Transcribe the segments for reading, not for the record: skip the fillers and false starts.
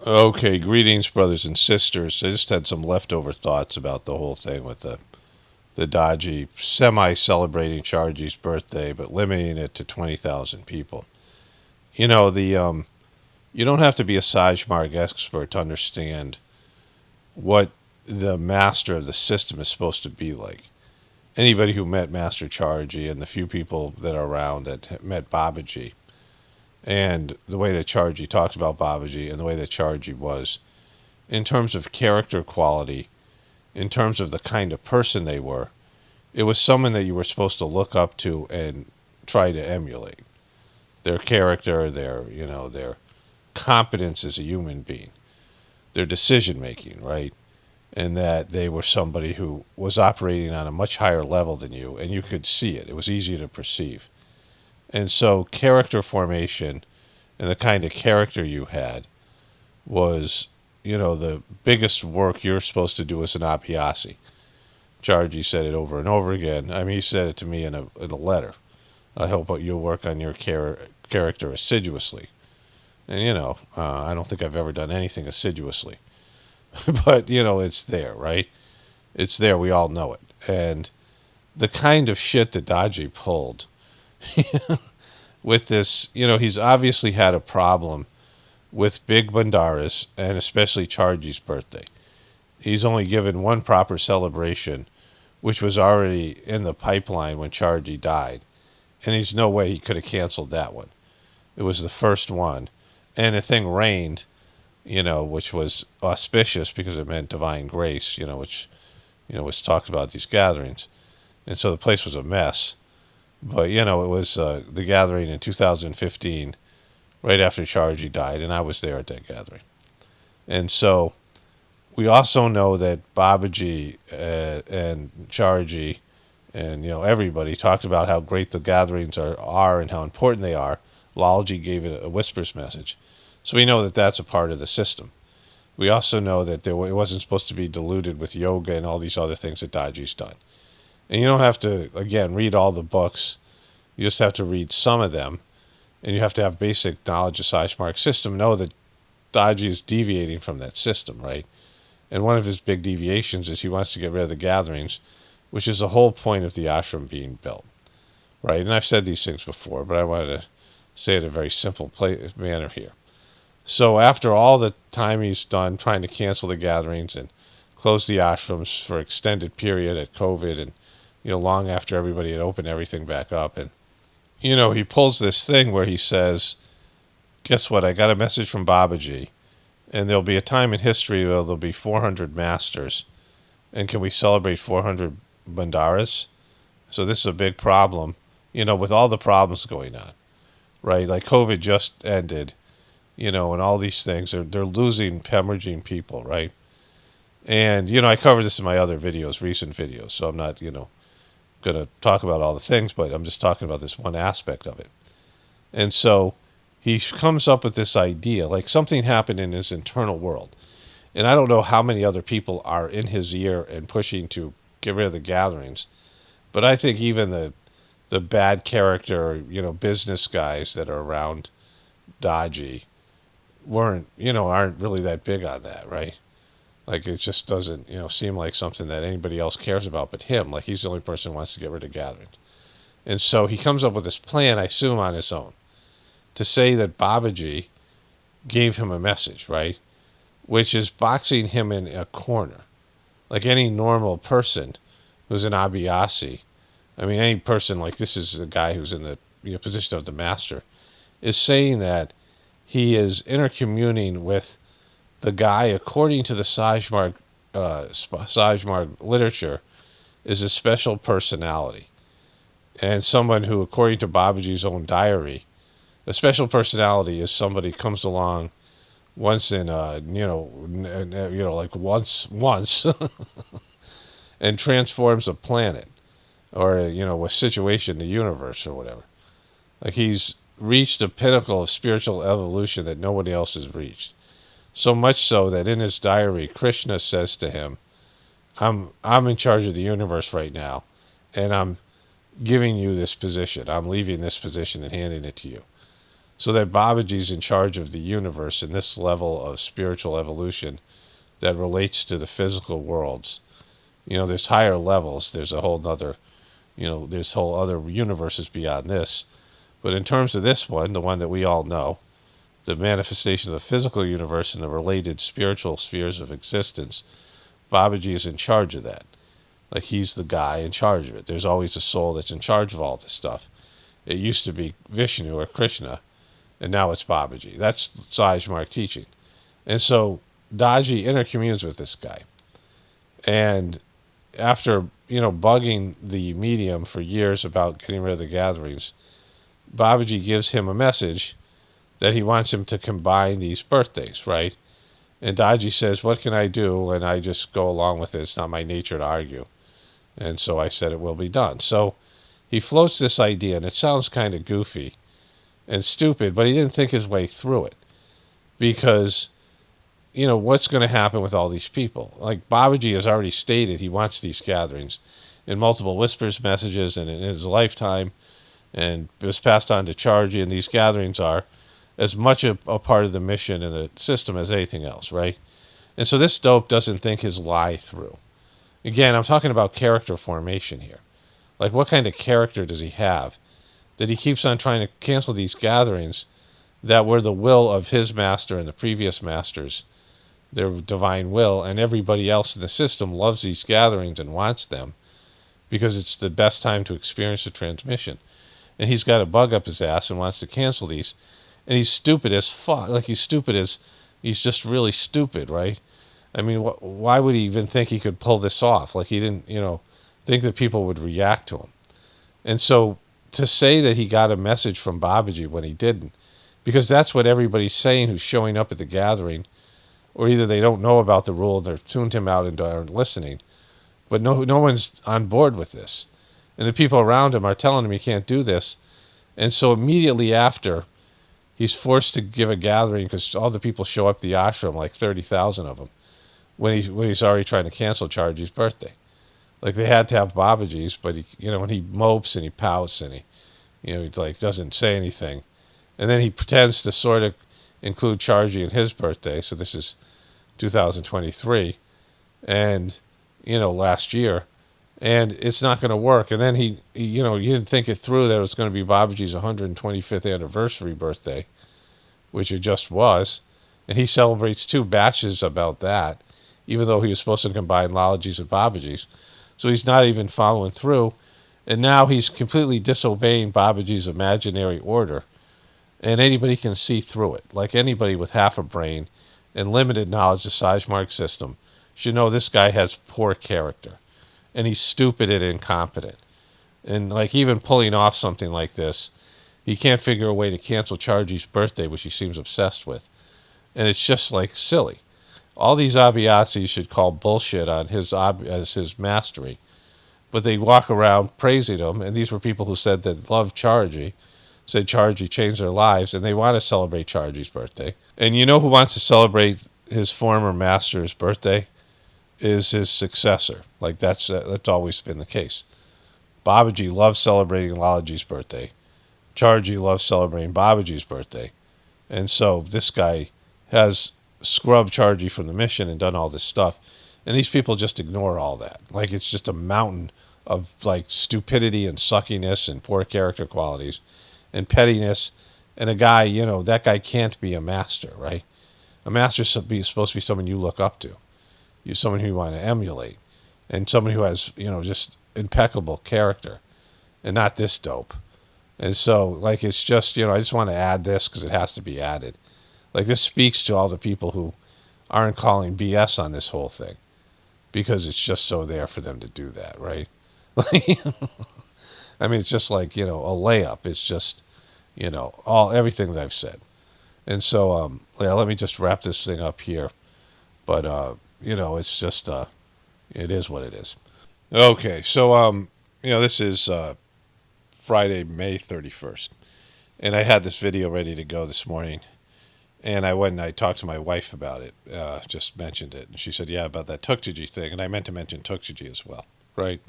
Okay, greetings, brothers and sisters. I just had some leftover thoughts about the whole thing with the Daaji semi-celebrating Chariji's birthday, but limiting it to 20,000 people. You know, you don't have to be a Sajmarg expert to understand what the master of the system is supposed to be like. Anybody who met Master Chariji and the few people that are around that met Babaji and the way that Chariji talked about Babaji and the way that Chariji was, in terms of character quality, in terms of the kind of person they were, it was someone that you were supposed to look up to and try to emulate. Their character, their competence as a human being, their decision making, right? And that they were somebody who was operating on a much higher level than you, and you could see it. It was easy to perceive. And so, character formation and the kind of character you had was, the biggest work you're supposed to do as an Abhyasi. Charji said it over and over again. I mean, he said it to me in a letter. I hope you'll work on your character assiduously. And, I don't think I've ever done anything assiduously. But, it's there, right? It's there. We all know it. And the kind of shit that Daaji pulled with this, he's obviously had a problem with big bandaras and especially Charji's birthday. He's only given one proper celebration, which was already in the pipeline when Charji died. And there's no way he could have canceled that one. It was the first one. And the thing rained, which was auspicious because it meant divine grace, which talked about these gatherings. And so the place was a mess. But, it was the gathering in 2015, right after Charji died, and I was there at that gathering. And so we also know that Babaji and Chariji and, everybody talked about how great the gatherings are and how important they are. Lalji gave it a whispers message. So we know that that's a part of the system. We also know that it wasn't supposed to be diluted with yoga and all these other things that Daaji's done. And you don't have to, again, read all the books. You just have to read some of them. And you have to have basic knowledge of Sajmark's system. Know that Daaji is deviating from that system, right? And one of his big deviations is he wants to get rid of the gatherings, which is the whole point of the ashram being built, right? And I've said these things before, but I wanted to say it in a very simple manner here. So after all the time he's done trying to cancel the gatherings and close the ashrams for extended period at COVID and, long after everybody had opened everything back up. And, he pulls this thing where he says, guess what? I got a message from Babaji, and there'll be a time in history where there'll be 400 masters. And can we celebrate 400 bandaras? So this is a big problem, with all the problems going on, right? Like COVID just ended, and all these things. They're losing, hemorrhaging people, right? And, I covered this in my other videos, recent videos, so I'm not, going to talk about all the things, but I'm just talking about this one aspect of it. And so he comes up with this idea, like something happened in his internal world. And I don't know how many other people are in his ear and pushing to get rid of the gatherings, but I think even the bad character, business guys that are around Daaji aren't really that big on that, right? Like it just doesn't, seem like something that anybody else cares about but him. Like he's the only person who wants to get rid of gatherings. And so he comes up with this plan, I assume on his own, to say that Babaji gave him a message, right? Which is boxing him in a corner. Like any normal person who's an Abhyasi, I mean, any person like this is a guy who's in the position of the master, is saying that he is intercommuning with the guy, according to the Sajmarg literature, is a special personality. And someone who, according to Babaji's own diary, a special personality is somebody who comes along once in, like once, and transforms a planet or, a situation, the universe or whatever. Like he's reached a pinnacle of spiritual evolution that nobody else has reached. So much so that in his diary, Krishna says to him, I'm in charge of the universe right now, and I'm giving you this position. I'm leaving this position and handing it to you. So that Babaji's in charge of the universe in this level of spiritual evolution that relates to the physical worlds. There's higher levels. There's a whole other, there's whole other universes beyond this. But in terms of this one, the one that we all know, the manifestation of the physical universe and the related spiritual spheres of existence, Babaji is in charge of that. Like he's the guy in charge of it. There's always a soul that's in charge of all this stuff. It used to be Vishnu or Krishna, and now it's Babaji. That's Sajmark teaching. And so Daaji intercommunes with this guy. And after, bugging the medium for years about getting rid of the gatherings, Babaji gives him a message that he wants him to combine these birthdays, right? And Daaji says, what can I do? And I just go along with it. It's not my nature to argue. And so I said it will be done. So he floats this idea, and it sounds kind of goofy and stupid, but he didn't think his way through it. Because, what's going to happen with all these people? Like Babaji has already stated he wants these gatherings in multiple whispers messages and in his lifetime, and it was passed on to Chariji, and these gatherings are as much a part of the mission and the system as anything else, right? And so this dope doesn't think his lie through. Again, I'm talking about character formation here. Like, what kind of character does he have that he keeps on trying to cancel these gatherings that were the will of his master and the previous masters, their divine will, and everybody else in the system loves these gatherings and wants them because it's the best time to experience the transmission. And he's got a bug up his ass and wants to cancel these. And he's stupid as fuck. Like, he's just really stupid, right? I mean, why would he even think he could pull this off? Like, he didn't, think that people would react to him. And so to say that he got a message from Babaji when he didn't, because that's what everybody's saying who's showing up at the gathering, or either they don't know about the rule and they're tuned him out and aren't listening, but no one's on board with this. And the people around him are telling him he can't do this. And so immediately after, he's forced to give a gathering because all the people show up at the ashram, like 30,000 of them, when he's already trying to cancel Chariji's birthday. Like, they had to have Babaji's, but when he mopes and he pouts and he like doesn't say anything, and then he pretends to sort of include Chariji in his birthday. So this is 2023, and last year, and it's not going to work. And then he you didn't think it through that it was going to be Babaji's 125th anniversary birthday, which it just was, and he celebrates 2 batches about that, even though he was supposed to combine Lalaji's and Babaji's. So he's not even following through, and now he's completely disobeying Babaji's imaginary order, and anybody can see through it. Like, anybody with half a brain and limited knowledge of Sajmark system should know this guy has poor character, and he's stupid and incompetent. And like, even pulling off something like this, he can't figure a way to cancel Chariji's birthday, which he seems obsessed with. And it's just like silly. All these Abhyasis should call bullshit on as his mastery, but they walk around praising him. And these were people who said that loved Chariji, said Chariji changed their lives, and they want to celebrate Chariji's birthday. And you know who wants to celebrate his former master's birthday? Is his successor. Like, that's always been the case. Babaji loves celebrating Lalaji's birthday. Chariji loves celebrating Babaji's birthday. And so this guy has scrubbed Chariji from the mission and done all this stuff. And these people just ignore all that. Like, it's just a mountain of like stupidity and suckiness and poor character qualities and pettiness. And a guy, that guy can't be a master, right? A master is supposed to be someone you look up to. You're someone who you want to emulate, and someone who has, just impeccable character, and not this dope. And so, like, it's just, I just want to add this because it has to be added. Like, this speaks to all the people who aren't calling BS on this whole thing, because it's just so there for them to do that, right? I mean, it's just like, a layup. It's just, everything that I've said. And so, let me just wrap this thing up here. But, it's just, it is what it is. Okay, so, this is Friday, May 31st. And I had this video ready to go this morning. And I went and I talked to my wife about it, just mentioned it. And she said, yeah, about that Tuktaji thing. And I meant to mention Tuktaji as well, right?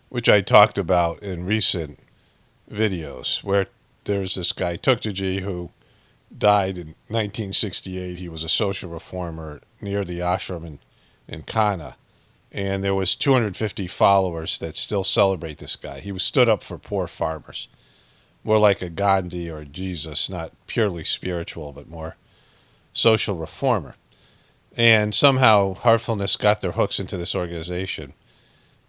Which I talked about in recent videos, where there's this guy, Tuktaji, who died in 1968. He was a social reformer near the ashram in Kana. And there was 250 followers that still celebrate this guy. He was stood up for poor farmers, more like a Gandhi or a Jesus, not purely spiritual, but more social reformer. And somehow Heartfulness got their hooks into this organization,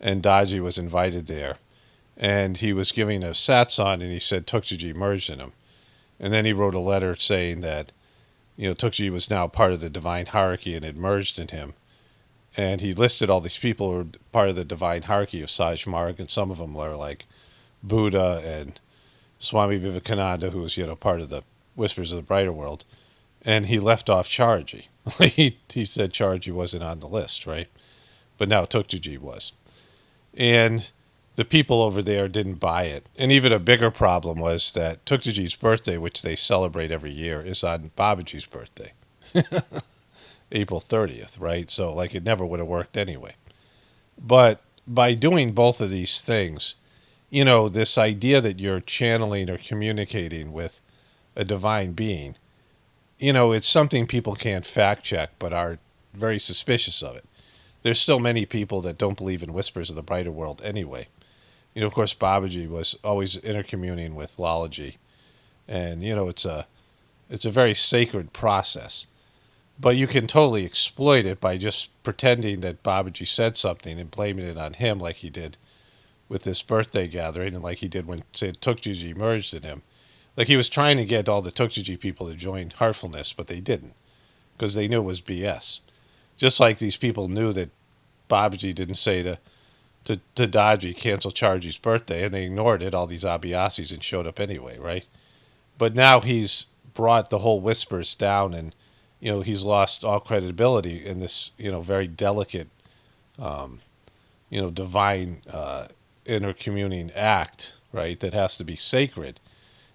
and Daaji was invited there. And he was giving a satsang, and he said Tukjaji merged in him. And then he wrote a letter saying that, Tukjaji was now part of the divine hierarchy and had merged in him. And he listed all these people who were part of the divine hierarchy of Saj Marg, and some of them were like Buddha and Swami Vivekananda, who was, part of the Whispers of the Brighter World. And he left off Chariji. he said Chariji wasn't on the list, right? But now Tukjaji was. And the people over there didn't buy it. And even a bigger problem was that Tukjaji's birthday, which they celebrate every year, is on Babaji's birthday. April 30th, right? So, it never would have worked anyway. But by doing both of these things, this idea that you're channeling or communicating with a divine being, it's something people can't fact check but are very suspicious of it. There's still many people that don't believe in Whispers of the Brighter World anyway. Of course, Babaji was always intercommuning with Lalaji. And, it's a very sacred process. But you can totally exploit it by just pretending that Babaji said something and blaming it on him like he did with this birthday gathering and like he did when, say, Tukjaji merged in him. Like he was trying to get all the Tukjaji people to join Heartfulness, but they didn't because they knew it was BS. Just like these people knew that Babaji didn't say to Daaji, cancel Chariji's birthday, and they ignored it, all these Abhyasis, and showed up anyway, right? But now he's brought the whole Whispers down and he's lost all credibility in this, very delicate, divine intercommuning act, right? That has to be sacred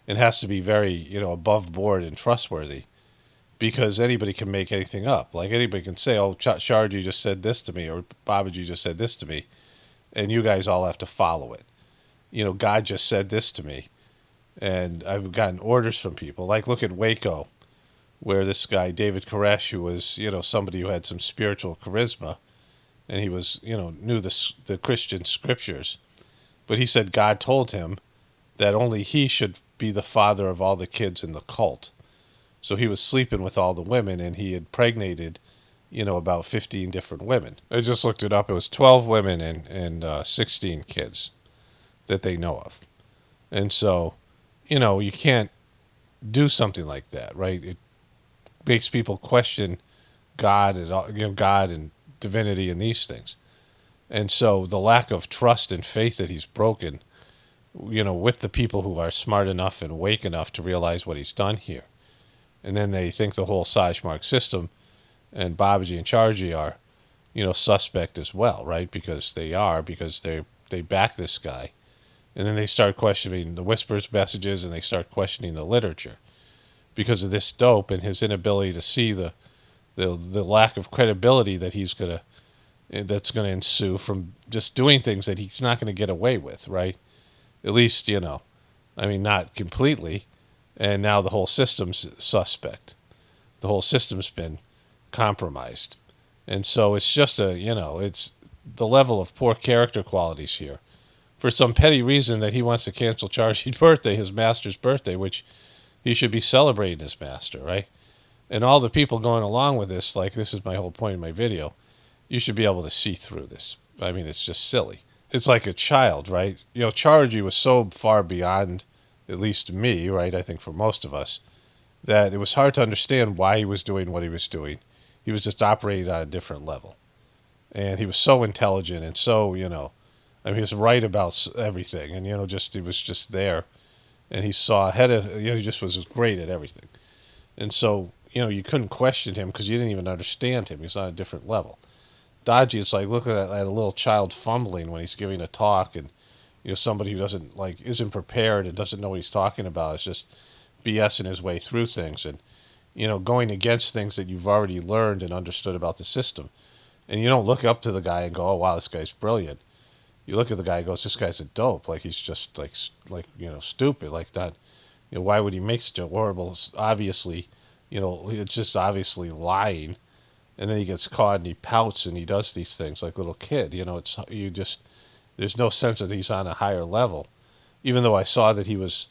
and has to be very, above board and trustworthy because anybody can make anything up. Like anybody can say, oh, Chariji just said this to me or Babaji just said this to me, and you guys all have to follow it. God just said this to me, and I've gotten orders from people. Like, look at Waco, where this guy, David Koresh, who was, somebody who had some spiritual charisma, and he was, knew the Christian scriptures. But he said God told him that only he should be the father of all the kids in the cult. So he was sleeping with all the women, and he had pregnated, about 15 different women. I just looked it up. It was 12 women and 16 kids that they know of. And so, you can't do something like that, right? It makes people question God and God and divinity and these things. And so the lack of trust and faith that he's broken, with the people who are smart enough and awake enough to realize what he's done here. And then they think the whole Sajmark system and Babaji and Chariji are, suspect as well, right? Because they back this guy. And then they start questioning the Whispers messages and they start questioning the literature because of this dope and his inability to see the lack of credibility that that's gonna ensue from just doing things that he's not gonna get away with, right? At least, not completely. And now the whole system's suspect. The whole system's been compromised. And so it's just it's the level of poor character qualities here. For some petty reason that he wants to cancel Chariji's birthday, his master's birthday, which he should be celebrating his master, right? And all the people going along with this, like this is my whole point in my video, you should be able to see through this. I mean, it's just silly. It's like a child, right? Chariji was so far beyond, at least me, right? I think for most of us, that it was hard to understand why he was doing what he was doing. He was just operating on a different level. And he was so intelligent and so, he was right about everything. And, he was just there. And he saw ahead of, he just was great at everything. And so, you couldn't question him because you didn't even understand him. He was on a different level. Daaji, it's like looking at a little child fumbling when he's giving a talk and, somebody who isn't prepared and doesn't know what he's talking about. It's just BSing his way through things and, going against things that you've already learned and understood about the system. And you don't look up to the guy and go, oh, wow, this guy's brilliant. You look at the guy and go, this guy's a dope. Like, he's just, like stupid. Like, Why would he make such a horrible, obviously, it's just obviously lying. And then he gets caught and he pouts and he does these things like a little kid. There's no sense that he's on a higher level. Even though I saw that he was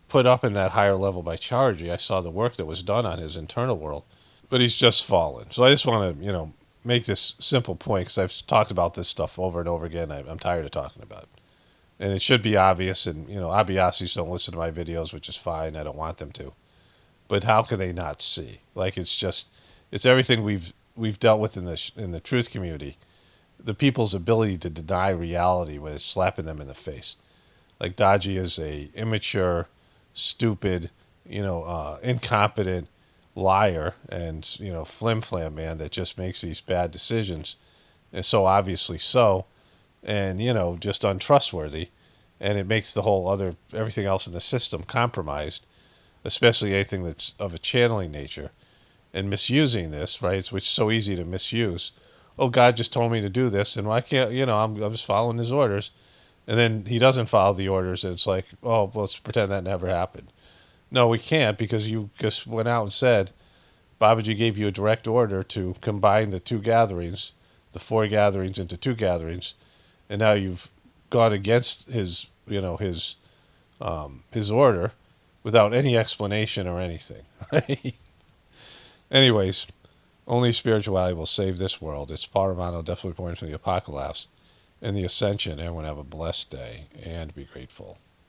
put up in that higher level by Chariji, I saw the work that was done on his internal world. But he's just fallen. So I just want to, make this simple point because I've talked about this stuff over and over again. I'm tired of talking about it. And it should be obvious. And, Abiyasis don't listen to my videos, which is fine. I don't want them to. But how can they not see? Like, it's everything we've dealt with in the truth community. The people's ability to deny reality when it's slapping them in the face. Like Daaji is a immature, stupid, incompetent liar and flim flam man that just makes these bad decisions, and so obviously so, and just untrustworthy, and it makes the whole other everything else in the system compromised, especially anything that's of a channeling nature, and misusing this, right? Which is so easy to misuse. Oh, God just told me to do this, and why can't I'm just following his orders, and then he doesn't follow the orders, and it's like, oh, well, let's pretend that never happened. No, we can't because you just went out and said Babaji gave you a direct order to combine the two gatherings, the 4 gatherings into 2 gatherings, and now you've gone against his order without any explanation or anything. Right? Anyways, only spirituality will save this world. It's Paramano, definitely pointing from the Apocalypse and the Ascension. Everyone have a blessed day and be grateful.